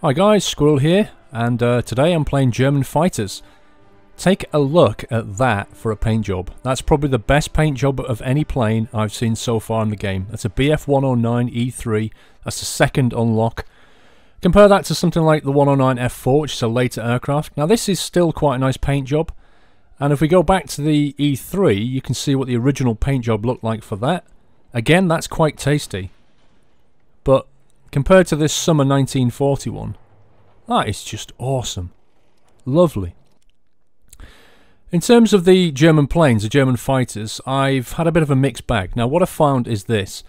Hi guys, Squirrel here, and today I'm playing German fighters. Take a look at that for a paint job. That's probably the best paint job of any plane I've seen so far in the game. That's a Bf-109 E-3, that's the second unlock. Compare that to something like the 109 F4, which is a later aircraft. Now this is still quite a nice paint job, and if we go back to the E3, you can see what the original paint job looked like for that. Again, that's quite tasty. But compared to this summer 1941, that is just awesome. Lovely. In terms of the German planes, the German fighters, I've had a bit of a mixed bag. Now what I found is this.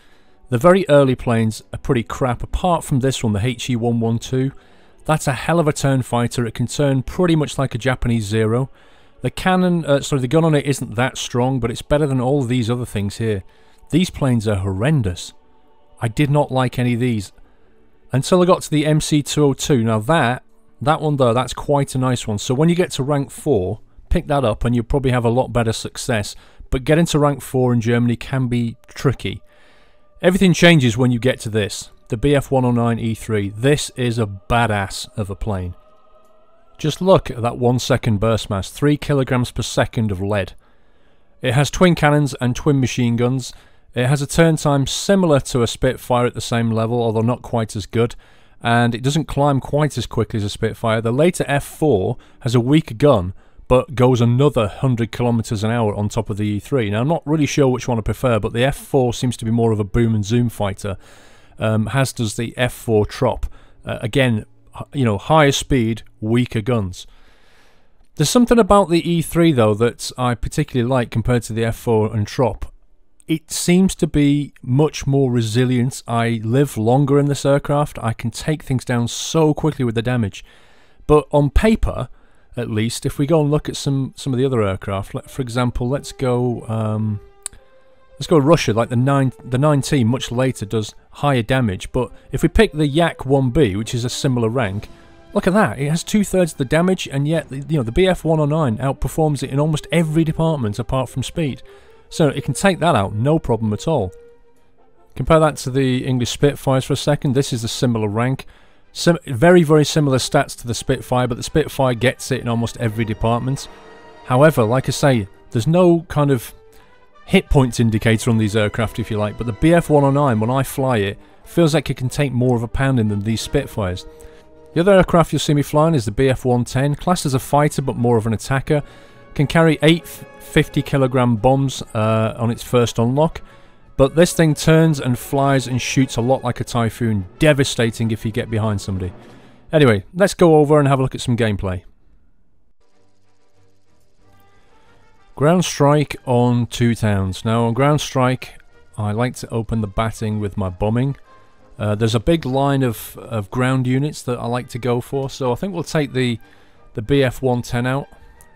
The very early planes are pretty crap, apart from this one, the HE-112. That's a hell of a turn fighter. It can turn pretty much like a Japanese Zero. The cannon, the gun on it isn't that strong, but it's better than all of these other things here. These planes are horrendous. I did not like any of these until I got to the MC-202. Now that one though, that's quite a nice one. So when you get to rank 4, pick that up and you'll probably have a lot better success. But getting to rank 4 in Germany can be tricky. Everything changes when you get to this, the Bf-109 E-3. This is a badass of a plane. Just look at that 1 second burst mass, 3 kilograms per second of lead. It has twin cannons and twin machine guns. It has a turn time similar to a Spitfire at the same level, although not quite as good. And it doesn't climb quite as quickly as a Spitfire. The later F4 has a weaker gun, but goes another 100 kilometers an hour on top of the E3. Now I'm not really sure which one I prefer, but the F4 seems to be more of a boom and zoom fighter, as does the F4 Trop. Again, you know, higher speed, weaker guns. There's something about the E3 though that I particularly like compared to the F4 and Trop. It seems to be much more resilient. I live longer in this aircraft. I can take things down so quickly with the damage. But on paper, at least, if we go and look at some of the other aircraft, for example, let's go Russia. Like the 9T, much later, does higher damage. But if we pick the Yak-1B, which is a similar rank, look at that. It has 2/3 of the damage, and yet the Bf-109 outperforms it in almost every department apart from speed. So it can take that out, no problem at all. Compare that to the English Spitfires for a second. This is a similar rank. Very, very similar stats to the Spitfire, but the Spitfire gets it in almost every department. However, like I say, there's no kind of hit points indicator on these aircraft, if you like, but the Bf-109, when I fly it, feels like it can take more of a pounding than these Spitfires. The other aircraft you'll see me flying is the Bf-110, classed as a fighter but more of an attacker. Can carry 8 50-kilogram bombs on its first unlock, but this thing turns and flies and shoots a lot like a Typhoon, devastating if you get behind somebody. Anyway, let's go over and have a look at some gameplay. Ground strike on 2 towns. Now on ground strike, I like to open the batting with my bombing. There's a big line of ground units that I like to go for, so I think we'll take the Bf-110 out.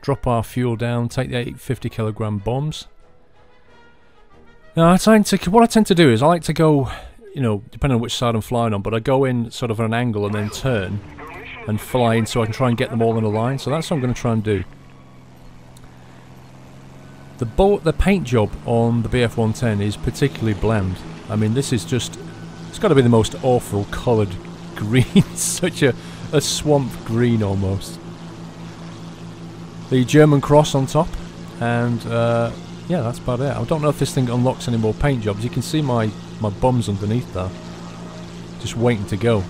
Drop our fuel down, take the 8 50-kilogram bombs. Now, what I tend to do is I like to go, you know, depending on which side I'm flying on, but I go in sort of at an angle and then turn and fly in so I can try and get them all in a line. So that's what I'm going to try and do. The paint job on the Bf-110 is particularly bland. I mean, this is just, it's got to be the most awful coloured green, such a swamp green almost. The German cross on top, and yeah, that's about it. I don't know if this thing unlocks any more paint jobs. You can see my bums underneath there, just waiting to go.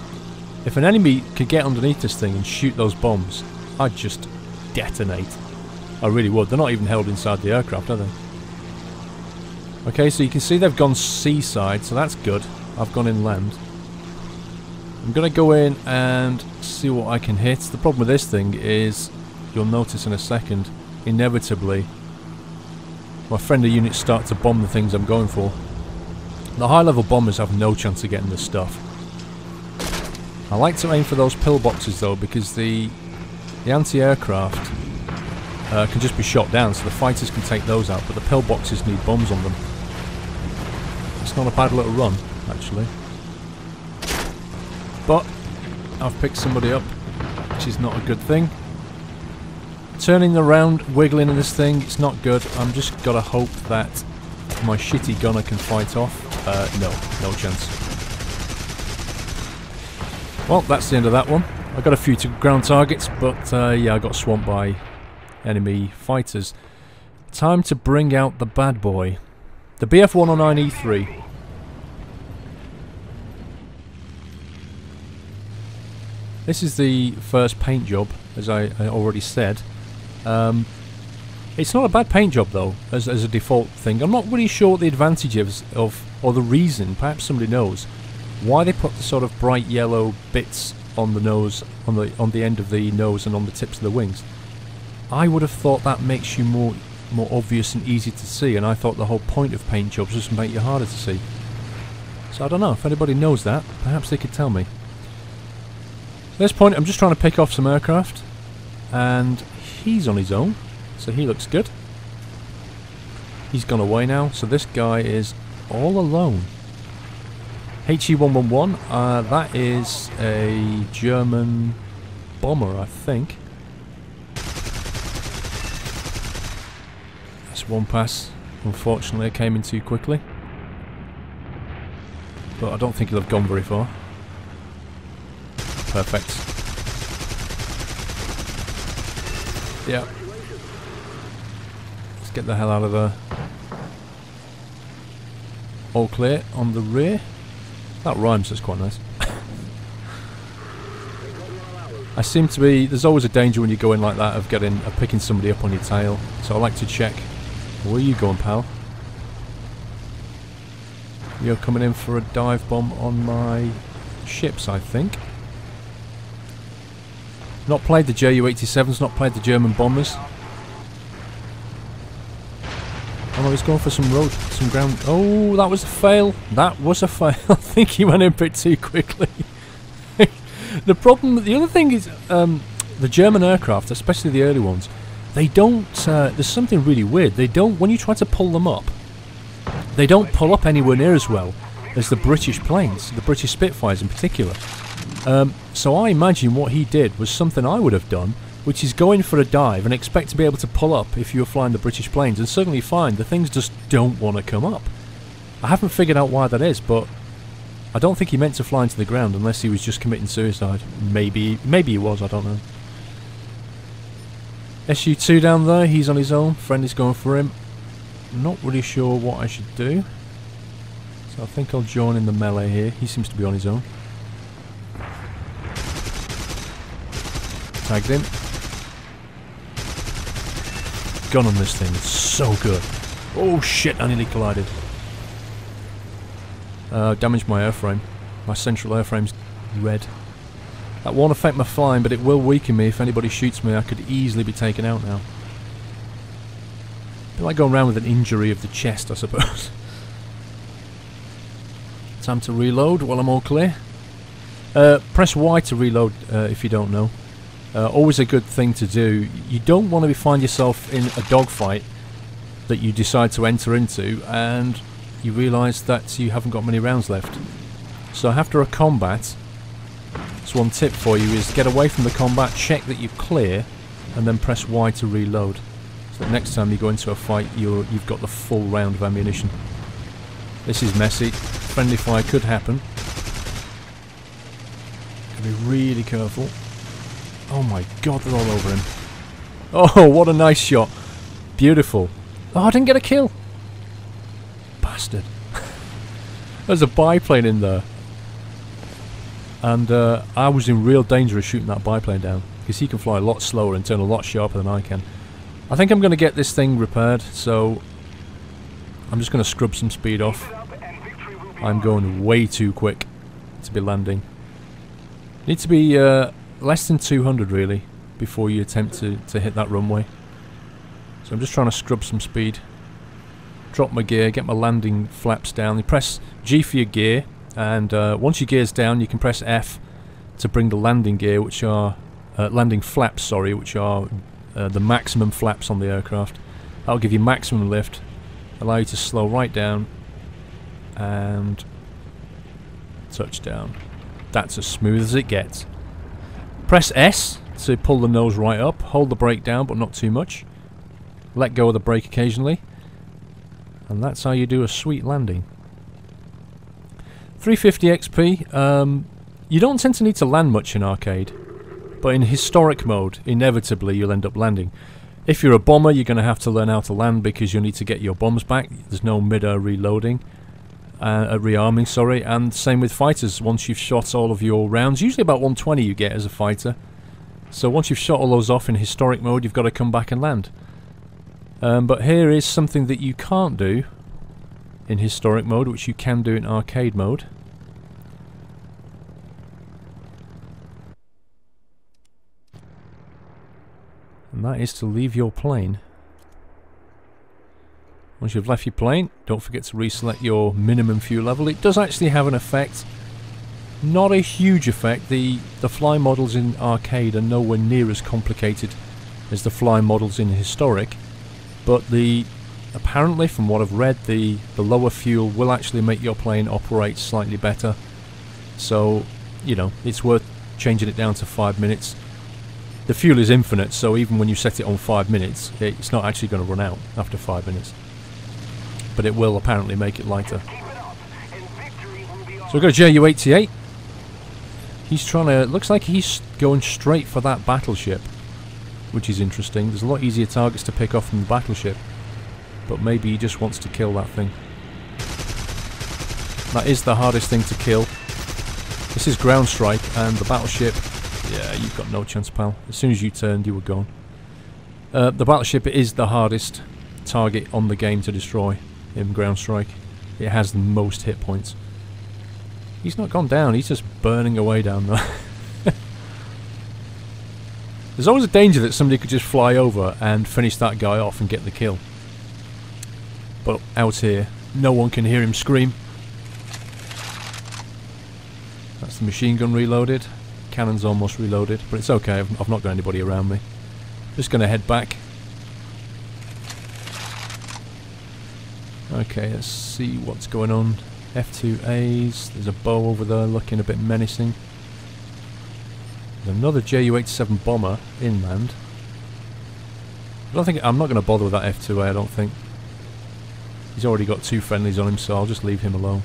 If an enemy could get underneath this thing and shoot those bombs, I'd just detonate. I really would. They're not even held inside the aircraft, are they? Okay, so you can see they've gone seaside, so that's good. I've gone inland. I'm going to go in and see what I can hit. The problem with this thing is, you'll notice in a second, inevitably, my friendly units start to bomb the things I'm going for. The high-level bombers have no chance of getting this stuff. I like to aim for those pillboxes though, because the anti-aircraft can just be shot down, so the fighters can take those out, but the pillboxes need bombs on them. It's not a bad little run, actually. But I've picked somebody up, which is not a good thing. Turning around, wiggling in this thing, it's not good. I'm just gotta hope that my shitty gunner can fight off. No chance. Well, that's the end of that one. I got a few ground targets, but yeah, I got swamped by enemy fighters. Time to bring out the bad boy. The BF-109 E-3. This is the first paint job, as I already said. It's not a bad paint job though, as a default thing. I'm not really sure what the advantage is or the reason, perhaps somebody knows, why they put the sort of bright yellow bits on the nose, on the end of the nose and on the tips of the wings. I would have thought that makes you more obvious and easy to see, and I thought the whole point of paint jobs was to make you harder to see. So I don't know, if anybody knows that, perhaps they could tell me. At this point I'm just trying to pick off some aircraft, and he's on his own, so he looks good. He's gone away now, so this guy is all alone. HE-111, that is a German bomber, I think. That's one pass. Unfortunately, I came in too quickly. But I don't think he'll have gone very far. Perfect. Yeah. Let's get the hell out of there. All clear on the rear. That rhymes, that's quite nice. I seem to be... There's always a danger when you go in like that of picking somebody up on your tail. So I like to check. Where are you going, pal? You're coming in for a dive bomb on my ships, I think. Not played the Ju-87s, not played the German bombers. Oh no, he's going for some ground. Oh, that was a fail. That was a fail. I think he went in a bit too quickly. The other thing is, the German aircraft, especially the early ones, they don't, there's something really weird. They don't, when you try to pull them up, they don't pull up anywhere near as well as the British planes, the British Spitfires in particular. So I imagine what he did was something I would have done, which is go in for a dive and expect to be able to pull up if you were flying the British planes, and suddenly find the things just don't want to come up. I haven't figured out why that is, but I don't think he meant to fly into the ground unless he was just committing suicide. Maybe he was, I don't know. Su-2 down there, he's on his own, friend is going for him. Not really sure what I should do, so I think I'll join in the melee here. He seems to be on his own. Tagged him. Gun on this thing, it's so good. Oh shit, I nearly collided. Damaged my airframe. My central airframe's red. That won't affect my flying, but it will weaken me. If anybody shoots me, I could easily be taken out now. I feel like going around with an injury of the chest, I suppose. Time to reload while I'm all clear. Press Y to reload if you don't know. Always a good thing to do. You don't want to find yourself in a dogfight that you decide to enter into and you realise that you haven't got many rounds left. So after a combat, so one tip for you is get away from the combat, check that you're clear, and then press Y to reload. So that next time you go into a fight, you've got the full round of ammunition. This is messy. Friendly fire could happen. Gotta be really careful. Oh my god, they're all over him. Oh, what a nice shot. Beautiful. Oh, I didn't get a kill. Bastard. There's a biplane in there. And I was in real danger of shooting that biplane down, because he can fly a lot slower and turn a lot sharper than I can. I think I'm going to get this thing repaired, so I'm just going to scrub some speed off. I'm going way too quick to be landing. Need to be less than 200 really before you attempt to hit that runway. So I'm just trying to scrub some speed. Drop my gear, get my landing flaps down. You press G for your gear, and once your gear's down you can press F to bring the landing gear, which are landing flaps, sorry, which are the maximum flaps on the aircraft. That'll give you maximum lift, allow you to slow right down, and touchdown. That's as smooth as it gets. Press S to pull the nose right up, hold the brake down but not too much. Let go of the brake occasionally. And that's how you do a sweet landing. 350 XP. You don't tend to need to land much in arcade. But in historic mode, inevitably you'll end up landing. If you're a bomber, you're going to have to learn how to land because you'll need to get your bombs back. There's no mid-air reloading, rearming, sorry. And same with fighters. Once you've shot all of your rounds, usually about 120 you get as a fighter. So once you've shot all those off in historic mode, you've got to come back and land. But here is something that you can't do in historic mode, which you can do in arcade mode. And that is to leave your plane. Once you've left your plane, don't forget to reselect your minimum fuel level. It does actually have an effect. Not a huge effect. The fly models in arcade are nowhere near as complicated as the fly models in historic. But apparently, from what I've read, the lower fuel will actually make your plane operate slightly better. So, you know, it's worth changing it down to 5 minutes. The fuel is infinite, so even when you set it on 5 minutes, it's not actually going to run out after 5 minutes. But it will apparently make it lighter. So we've got a Ju-88. He's trying to... looks like he's going straight for that battleship, which is interesting. There's a lot easier targets to pick off than the battleship. But maybe he just wants to kill that thing. That is the hardest thing to kill. This is ground strike, and the battleship... yeah, you've got no chance, pal. As soon as you turned, you were gone. The battleship is the hardest target on the game to destroy in ground strike. It has the most hit points. He's not gone down, he's just burning away down there. There's always a danger that somebody could just fly over and finish that guy off and get the kill. But out here, no one can hear him scream. That's the machine gun reloaded. Cannon's almost reloaded, but it's okay, I've not got anybody around me. Just going to head back. Okay, let's see what's going on. F2As, there's a bow over there looking a bit menacing. There's another Ju-87 bomber inland. I'm not going to bother with that F2A, I don't think. He's already got 2 friendlies on him, so I'll just leave him alone.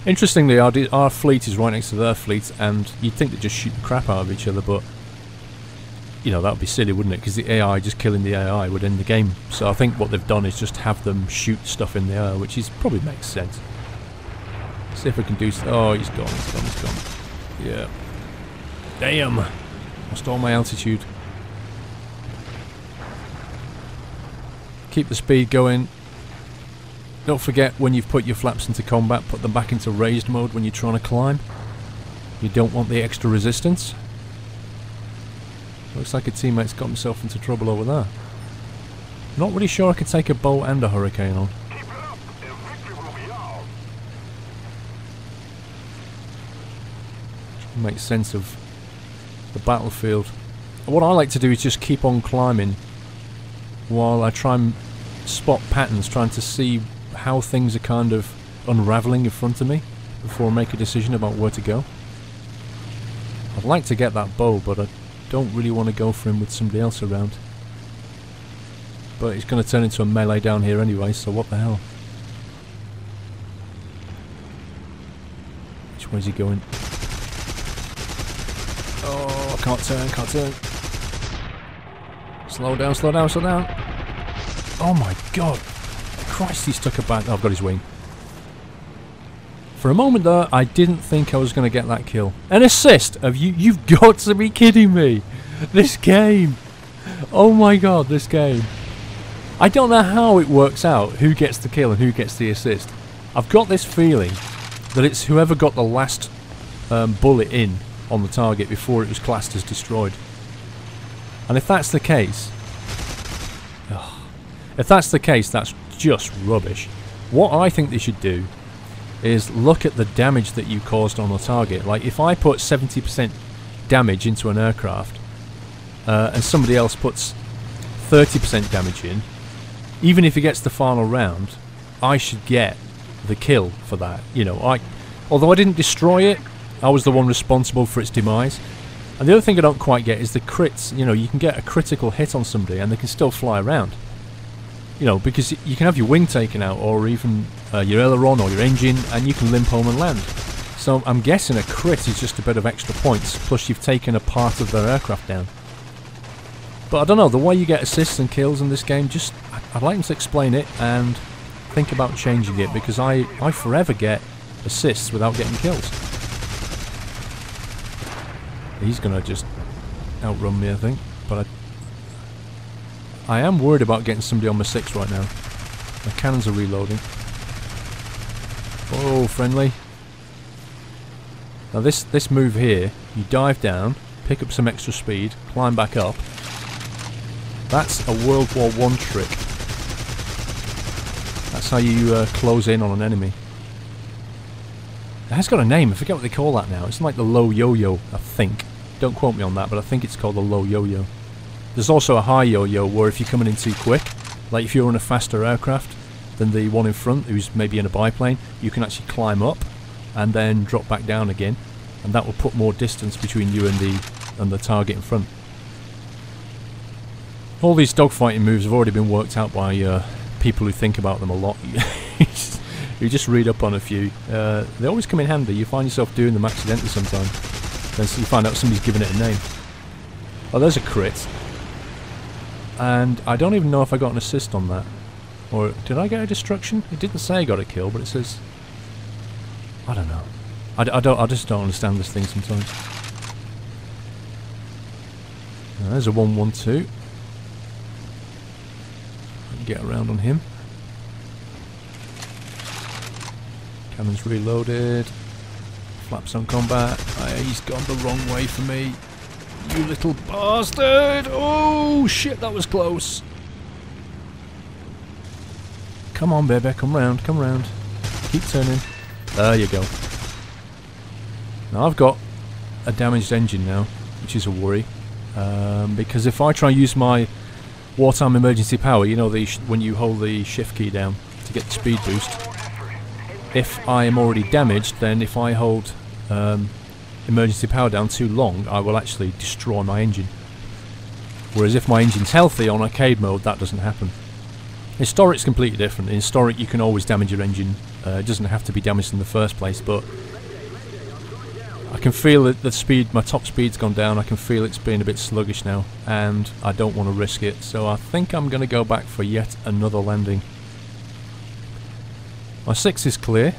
Interestingly, our fleet is right next to their fleet, and you'd think they'd just shoot the crap out of each other, but you know, that would be silly, wouldn't it? Because the AI, just killing the AI, would end the game. So I think what they've done is just have them shoot stuff in the air, which is probably makes sense. See if we can do... oh, he's gone, he's gone, he's gone. Yeah. Damn! Lost all my altitude. Keep the speed going. Don't forget, when you've put your flaps into combat, put them back into raised mode when you're trying to climb. You don't want the extra resistance. Looks like a teammate's got himself into trouble over there. Not really sure I could take a bow and a hurricane on. Make sense of the battlefield. What I like to do is just keep on climbing while I try and spot patterns, trying to see how things are kind of unravelling in front of me before I make a decision about where to go. I'd like to get that bow, but I don't really want to go for him with somebody else around. But it's going to turn into a melee down here anyway, so what the hell. Which way is he going? Oh, I can't turn, can't turn. Slow down, slow down, slow down. Oh my god. Christ, he's took a bad... oh, I've got his wing. For a moment there, I didn't think I was going to get that kill. An assist of you... you've got to be kidding me! This game! Oh my god, this game. I don't know how it works out who gets the kill and who gets the assist. I've got this feeling that it's whoever got the last bullet in on the target before it was classed as destroyed. And if that's the case... if that's the case, that's just rubbish. What I think they should do is look at the damage that you caused on the target. Like, if I put 70% damage into an aircraft and somebody else puts 30% damage in, even if he gets the final round, I should get the kill for that. You know, although I didn't destroy it, I was the one responsible for its demise. And the other thing I don't quite get is the crits. You know, you can get a critical hit on somebody and they can still fly around. You know, because you can have your wing taken out, or even your aileron or your engine, and you can limp home and land. So I'm guessing a crit is just a bit of extra points, plus you've taken a part of their aircraft down. But I don't know, the way you get assists and kills in this game, just I'd like them to explain it and think about changing it, because I forever get assists without getting kills. He's gonna just outrun me, I think, but I am worried about getting somebody on my 6 right now. My cannons are reloading. Oh, friendly. Now this move here, you dive down, pick up some extra speed, climb back up. That's a World War I trick. That's how you close in on an enemy. It has got a name, I forget what they call that now. It's like the low yo-yo, I think. Don't quote me on that, but I think it's called the low yo-yo. There's also a high yo-yo where if you're coming in too quick, like if you're on a faster aircraft than the one in front, who's maybe in a biplane, you can actually climb up and then drop back down again, and that will put more distance between you and the target in front. All these dogfighting moves have already been worked out by people who think about them a lot. You just read up on a few. They always come in handy. You find yourself doing them accidentally sometimes. Then you find out somebody's given it a name. Oh, there's a crit. And I don't even know if I got an assist on that. Or did I get a destruction? It didn't say I got a kill, but it says... I don't know. I just don't understand this thing sometimes. Now, there's a 112. Get around on him. Cannon's reloaded. Flaps on combat. He's gone the wrong way for me. You little bastard! Oh shit, that was close. Come on, baby, come round, come round. Keep turning. There you go. Now I've got a damaged engine now, which is a worry. Because if I try and use my wartime emergency power, you know, when you hold the shift key down to get the speed boost, if I am already damaged, then if I hold emergency power down too long, I will actually destroy my engine. Whereas if my engine's healthy on arcade mode, that doesn't happen. Historic's completely different. In Historic you can always damage your engine. It doesn't have to be damaged in the first place, but I can feel that the speed, my top speed's gone down. I can feel it's being a bit sluggish now, and I don't want to risk it, so I think I'm going to go back for yet another landing. My 6 is clear.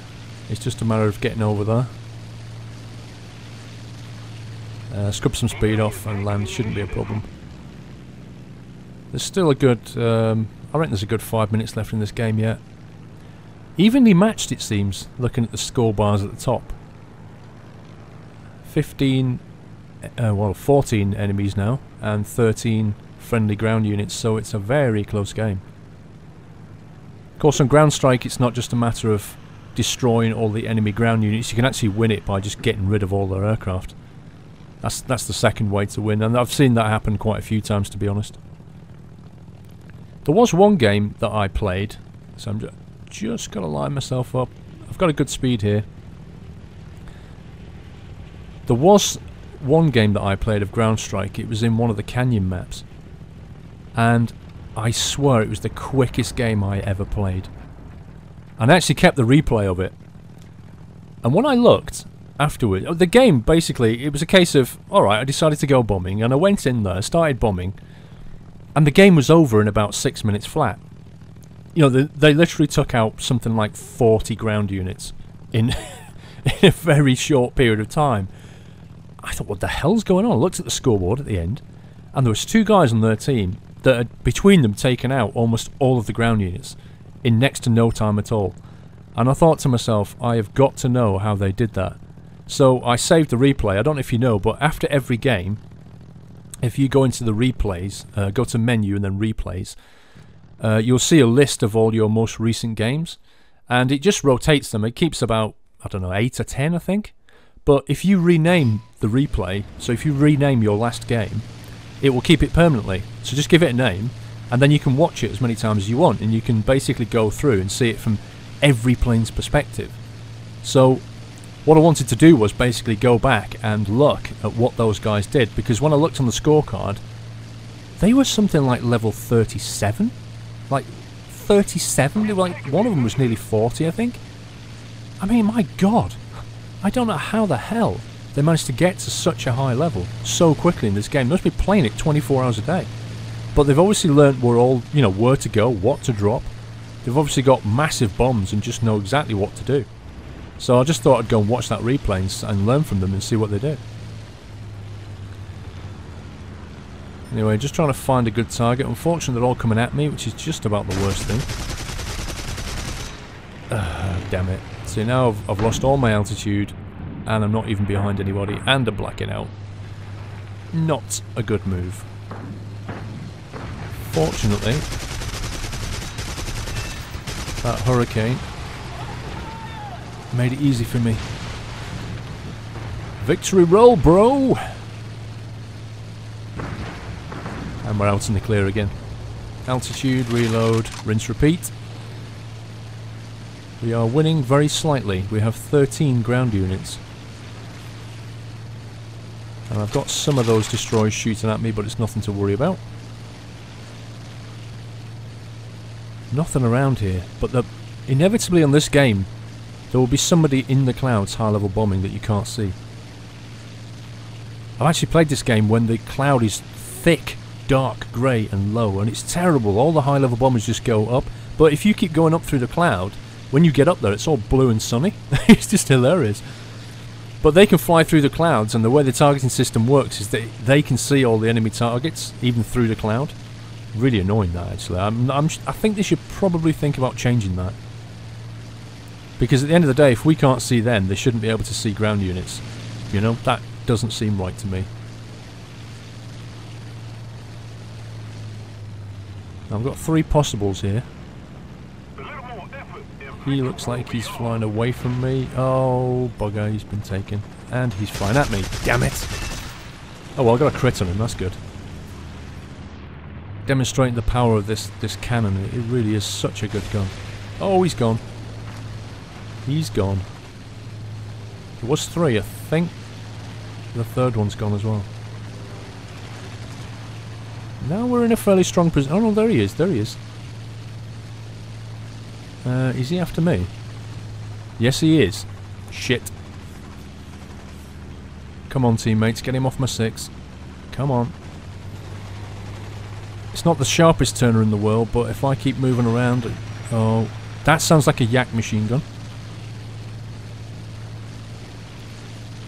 It's just a matter of getting over there. Scrub some speed off and land, shouldn't be a problem. There's still a good, I reckon there's a good 5 minutes left in this game yet. Evenly matched, it seems, looking at the score bars at the top. 14 enemies now, and 13 friendly ground units, so it's a very close game. Of course, on Ground Strike, it's not just a matter of destroying all the enemy ground units. You can actually win it by just getting rid of all their aircraft. That's the second way to win, and I've seen that happen quite a few times, to be honest. There was one game that I played, so I'm just going to line myself up. I've got a good speed here. There was one game that I played of Ground Strike. It was in one of the canyon maps, and I swear it was the quickest game I ever played. And I actually kept the replay of it. And when I looked afterward, the game basically, it was a case of, alright, I decided to go bombing, and I went in there, started bombing, and the game was over in about 6 minutes flat. You know, they literally took out something like 40 ground units in, in a very short period of time. I thought, what the hell's going on? I looked at the scoreboard at the end, and there was 2 guys on their team that had, between them, taken out almost all of the ground units in next to no time at all. And I thought to myself, I have got to know how they did that. So I saved the replay. I don't know if you know, but after every game, if you go into the replays, go to menu and then replays, you'll see a list of all your most recent games, and it just rotates them. It keeps about, I don't know, 8 or 10, I think. But if you rename the replay, so if you rename your last game, it will keep it permanently. So just give it a name, and then you can watch it as many times as you want, and you can basically go through and see it from every plane's perspective. So what I wanted to do was basically go back and look at what those guys did, because when I looked on the scorecard, they were something like level 37. Like 37? They were like, one of them was nearly 40, I think. I mean, my god. I don't know how the hell they managed to get to such a high level so quickly in this game. They must be playing it 24 hours a day. But they've obviously learnt where to go, what to drop. They've obviously got massive bombs and just know exactly what to do. So I just thought I'd go and watch that replay and learn from them and see what they do. Anyway, just trying to find a good target. Unfortunately, they're all coming at me, which is just about the worst thing. Damn it. See, now I've lost all my altitude, and I'm not even behind anybody, and I'm blacking out. Not a good move. Fortunately, that hurricane made it easy for me. Victory roll, bro! And we're out in the clear again. Altitude, reload, rinse, repeat. We are winning very slightly. We have 13 ground units. And I've got some of those destroyers shooting at me, but it's nothing to worry about. Nothing around here, but inevitably on this game there will be somebody in the clouds high level bombing that you can't see. I've actually played this game when the cloud is thick, dark, grey and low, and it's terrible. All the high level bombers just go up, but if you keep going up through the cloud, when you get up there it's all blue and sunny. It's just hilarious. But they can fly through the clouds, and the way the targeting system works is that they can see all the enemy targets even through the cloud. Really annoying, that, actually. I think they should probably think about changing that. Because at the end of the day, if we can't see them, they shouldn't be able to see ground units. You know, that doesn't seem right to me. Now, I've got 3 possibles here. He looks like he's flying away from me. Oh, bugger, he's been taken. And he's flying at me. Damn it! Oh well, I got a crit on him, that's good. Demonstrating the power of this cannon. It really is such a good gun. Oh, he's gone. He's gone. There was 3, I think. The 3rd one's gone as well. Now we're in a fairly strong position. Oh no, there he is. There he is. Is he after me? Yes, he is. Shit. Come on, teammates. Get him off my 6. Come on. It's not the sharpest turner in the world, but if I keep moving around... Oh, that sounds like a yak machine gun.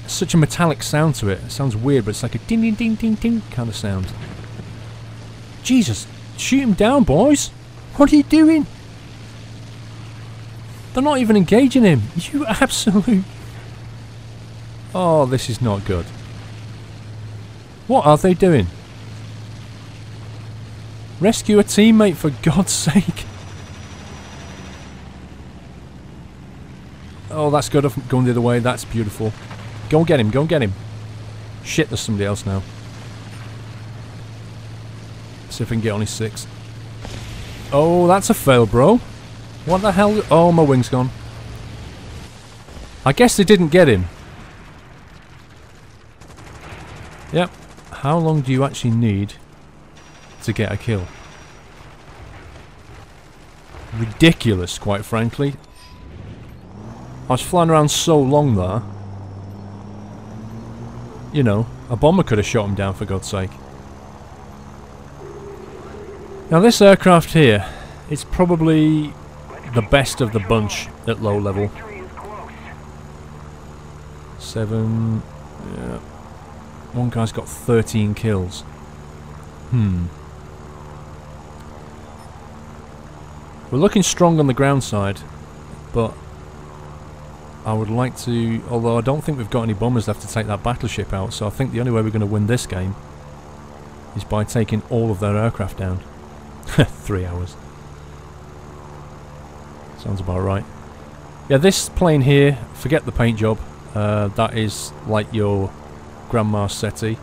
Such a metallic sound to it. It sounds weird, but it's like a ding ding ding ding ding kind of sound. Jesus! Shoot him down, boys! What are you doing? They're not even engaging him! You absolute... Oh, this is not good. What are they doing? Rescue a teammate, for God's sake! Oh, that's good. I'm going the other way. That's beautiful. Go and get him. Go and get him. Shit, there's somebody else now. See if I can get on his 6. Oh, that's a fail, bro. What the hell? Oh, my wing's gone. I guess they didn't get him. Yep. How long do you actually need to get a kill? Ridiculous, quite frankly. I was flying around so long there. You know, a bomber could have shot him down, for God's sake. Now this aircraft here, it's probably the best of the bunch at low level. 7... yeah. One guy's got 13 kills. We're looking strong on the ground side, but I would like to... although I don't think we've got any bombers left to take that battleship out, so I think the only way we're going to win this game is by taking all of their aircraft down. 3 hours. Sounds about right. Yeah, this plane here, forget the paint job. That is like your Grandma Settee.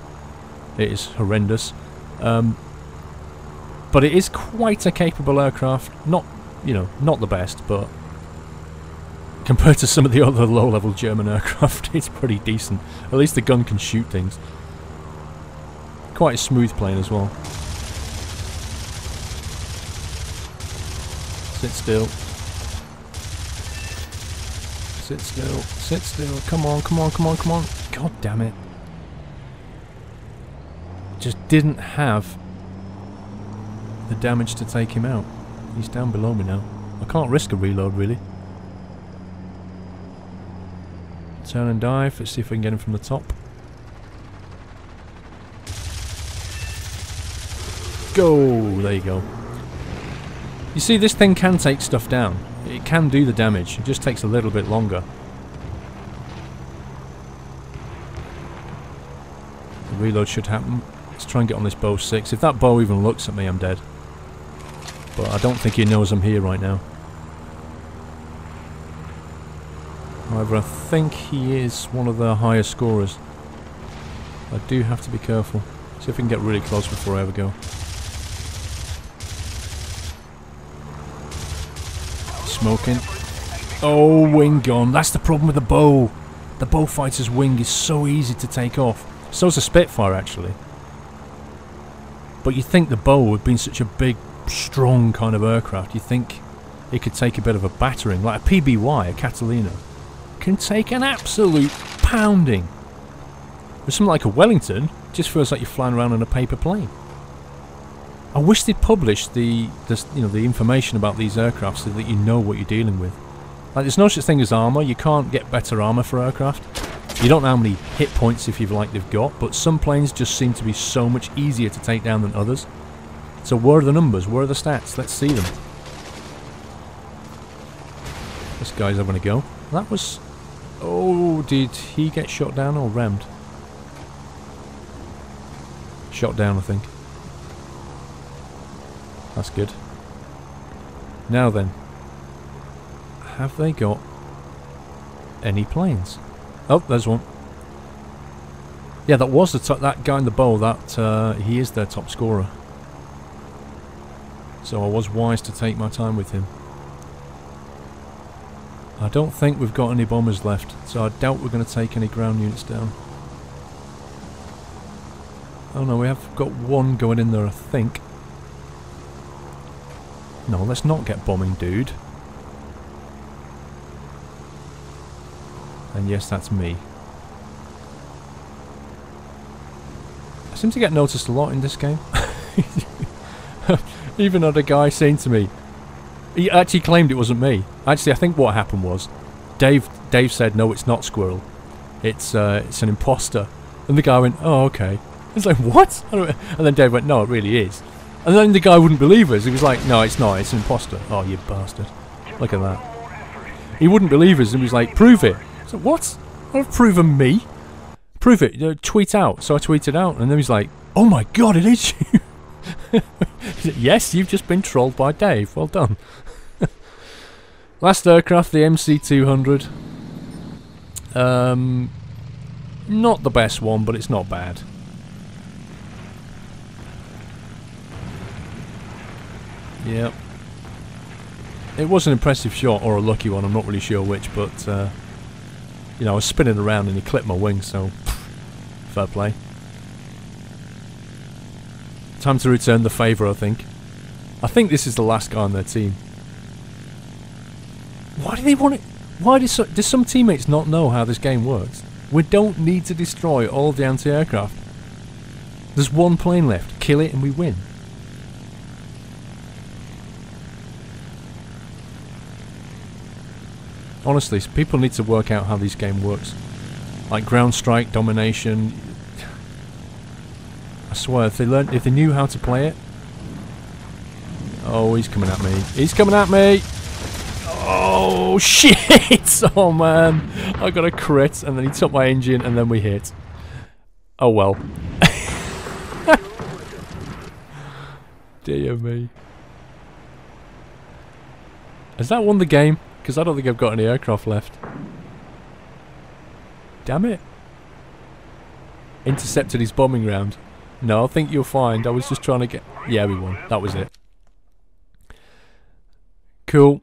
It is horrendous. But it is quite a capable aircraft. Not, you know, not the best, but compared to some of the other low-level German aircraft, it's pretty decent. At least the gun can shoot things. Quite a smooth plane as well. Sit still. Sit still. Sit still. Come on, come on, come on, come on. God damn it. Just didn't have the damage to take him out. He's down below me now. I can't risk a reload, really. Turn and dive. Let's see if we can get him from the top. Go! There you go. You see, this thing can take stuff down. It can do the damage. It just takes a little bit longer. The reload should happen. Let's try and get on this bow 6. If that bow even looks at me, I'm dead. But I don't think he knows I'm here right now. However, I think he is one of the higher scorers. I do have to be careful. See if we can get really close before I ever go. Smoking. Oh, wing gone. That's the problem with the bow. The bow fighter's wing is so easy to take off. So's a Spitfire, actually. But you think the bow would be such a big, strong kind of aircraft. You think it could take a bit of a battering. Like a PBY, a Catalina, can take an absolute pounding. With something like a Wellington, it just feels like you're flying around on a paper plane. I wish they'd publish the information about these aircraft so that you know what you're dealing with. Like, there's no such thing as armour. You can't get better armour for aircraft. You don't know how many hit points, if you've like, they've got, but some planes just seem to be so much easier to take down than others. So where are the numbers? Where are the stats? Let's see them. This guy's having a go. That was... Oh, did he get shot down or rammed? Shot down, I think. That's good. Now then. Have they got any planes? Oh, there's one. Yeah, that was that guy in the bow. That he is their top scorer. So I was wise to take my time with him. I don't think we've got any bombers left, so I doubt we're going to take any ground units down. Oh no, we have got one going in there, I think. No, let's not get bombing, dude. And yes, that's me. I seem to get noticed a lot in this game. Even had a guy saying to me, he actually claimed it wasn't me. Actually, I think what happened was, Dave said, no, it's not Squirrel. It's an imposter. And the guy went, oh, okay. It's like, what? And then Dave went, no, it really is. And then the guy wouldn't believe us. He was like, no, it's not. It's an imposter. Oh, you bastard. Look at that. He wouldn't believe us and he was like, prove it. So what? I've proven me. Prove it. Tweet out. So I tweeted out and then he's like, oh my god, it is you. Said, yes, you've just been trolled by Dave. Well done. Last aircraft, the MC-200. Not the best one, but it's not bad. Yep. It was an impressive shot, or a lucky one, I'm not really sure which, but, you know, I was spinning around and he clipped my wing, so, fair play. Time to return the favour, I think. I think this is the last guy on their team. Why do they want it? Why do some teammates not know how this game works? We don't need to destroy all of the anti-aircraft. There's one plane left. Kill it and we win. Honestly, people need to work out how this game works. Like ground strike, domination. I swear, if they knew how to play it. Oh, he's coming at me. He's coming at me! Oh, shit! Oh, man. I got a crit, and then he took my engine, and then we hit. Oh, well. Dear me. Has that won the game? Because I don't think I've got any aircraft left. Damn it. Intercepted his bombing round. No, I think you'll find. I was just trying to get... Yeah, we won. That was it. Cool.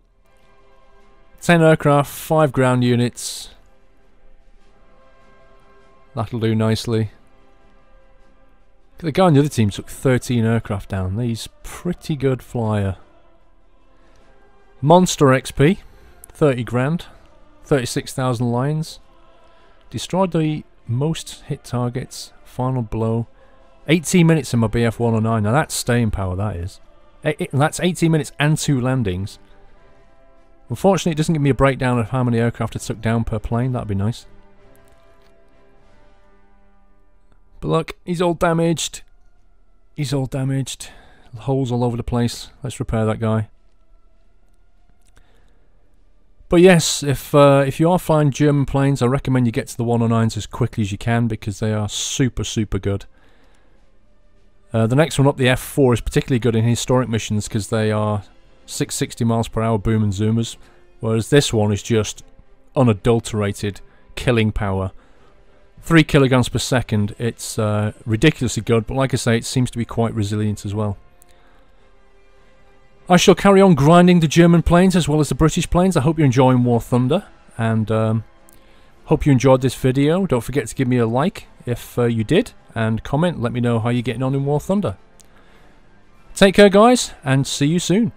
10 aircraft, 5 ground units. That'll do nicely. The guy on the other team took 13 aircraft down. He's pretty good flyer. Monster XP. 30 grand. 36,000 lines. Destroyed the most hit targets. Final blow. 18 minutes in my BF 109. Now that's staying power, that is. That's 18 minutes and 2 landings. Unfortunately, it doesn't give me a breakdown of how many aircraft it took down per plane. That'd be nice. But look, he's all damaged. He's all damaged. Holes all over the place. Let's repair that guy. But yes, if you are flying German planes, I recommend you get to the 109s as quickly as you can because they are super, super good. The next one up, the F4, is particularly good in historic missions because they are 660 miles per hour boom and zoomers, whereas this one is just unadulterated killing power. 3 kilograms per second. It's ridiculously good, but like I say, it seems to be quite resilient as well. I shall carry on grinding the German planes as well as the British planes. I hope you're enjoying War Thunder, and hope you enjoyed this video. Don't forget to give me a like if you did, and comment. Let me know how you're getting on in War Thunder. Take care, guys, and see you soon.